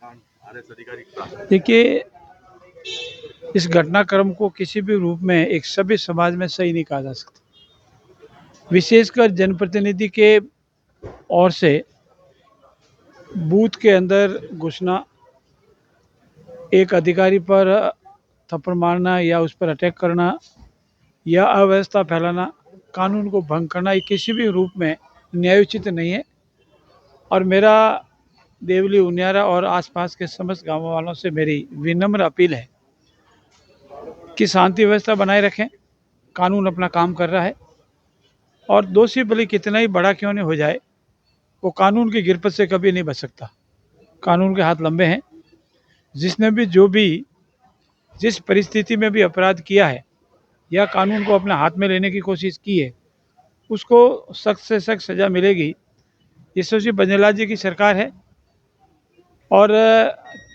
RS अधिकारी के साथ। देखिए, इस घटनाक्रम को किसी भी रूप में एक सभ्य समाज में सही नहीं कहा जा सकता। विशेषकर जनप्रतिनिधि के ओर से बूथ के अंदर घुसना, एक अधिकारी पर थप्पड़ मारना या उस पर अटैक करना या अव्यवस्था फैलाना, कानून को भंग करना, ये किसी भी रूप में न्यायोचित नहीं है। और मेरा देवली, उनियारा और आसपास के समस्त गांवों वालों से मेरी विनम्र अपील है कि शांति व्यवस्था बनाए रखें। कानून अपना काम कर रहा है और दोषी भले कितना ही बड़ा क्यों नहीं हो जाए, वो कानून की गिरफ्त से कभी नहीं बच सकता। कानून के हाथ लंबे हैं। जिसने भी जो भी जिस परिस्थिति में भी अपराध किया है या कानून को अपने हाथ में लेने की कोशिश की है, उसको सख्त से सख्त सज़ा मिलेगी। यशस्वी बघेल जी की सरकार है और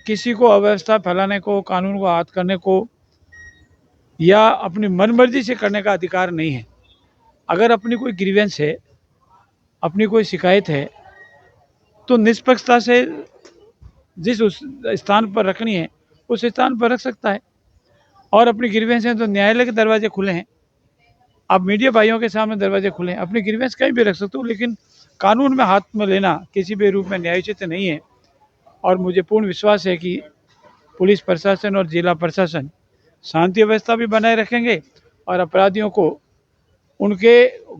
किसी को अव्यवस्था फैलाने को, कानून को हाथ करने को या अपनी मनमर्जी से करने का अधिकार नहीं है। अगर अपनी कोई ग्रीवेंस है, अपनी कोई शिकायत है, तो निष्पक्षता से जिस उस स्थान पर रखनी है उस स्थान पर रख सकता है। और अपनी ग्रीवेंस है तो न्यायालय के दरवाजे खुले हैं, आप मीडिया भाइयों के सामने दरवाजे खुले हैं, अपनी ग्रीवेंस कहीं भी रख सकते हो। लेकिन कानून में हाथ में लेना किसी भी रूप में न्यायोचित नहीं है। और मुझे पूर्ण विश्वास है कि पुलिस प्रशासन और जिला प्रशासन शांति व्यवस्था भी बनाए रखेंगे और अपराधियों को उनके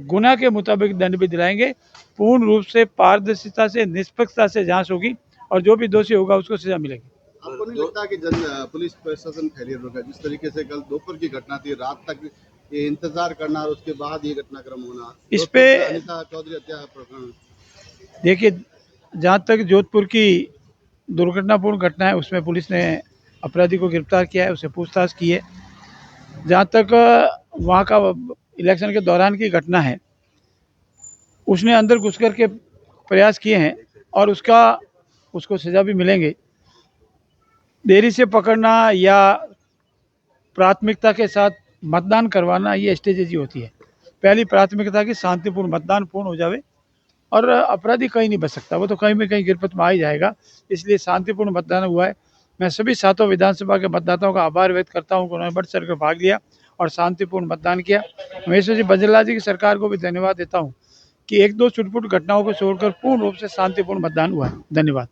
गुनाह के मुताबिक दंड भी दिलाएंगे। पूर्ण रूप से पारदर्शिता से, निष्पक्षता से जांच होगी और जो भी दोषी होगा उसको सजा मिलेगी। आपको नहीं लगता कि पुलिस प्रशासन फेलियर होगा? जिस तरीके से कल दोपहर की घटना थी, रात तक ये इंतजार करना और उसके बाद ये घटनाक्रम होना, इस पे अनिता चौधरी हत्या प्रकरण, देखिए, जहाँ तक जोधपुर की दुर्घटनापूर्ण घटना है उसमें पुलिस ने अपराधी को गिरफ्तार किया है, उसे पूछताछ की है। जहाँ तक वहाँ का इलेक्शन के दौरान की घटना है, उसने अंदर घुस कर के प्रयास किए हैं और उसको सज़ा भी मिलेंगे। देरी से पकड़ना या प्राथमिकता के साथ मतदान करवाना, ये स्ट्रेटेजी होती है। पहली प्राथमिकता की शांतिपूर्ण मतदान पूर्ण हो जावे और अपराधी कहीं नहीं बच सकता, वो तो कहीं भी कहीं गिरफ्त में आ ही जाएगा। इसलिए शांतिपूर्ण मतदान हुआ है। मैं सभी 7 विधानसभा के मतदाताओं का आभार व्यक्त करता हूँ कि उन्होंने बढ़ चढ़ कर भाग लिया और शांतिपूर्ण मतदान किया। मैं यशस्वी बघेल जी की सरकार को भी धन्यवाद देता हूँ कि 1-2 छुटपुट घटनाओं को छोड़कर पूर्ण रूप से शांतिपूर्ण मतदान हुआ है। धन्यवाद।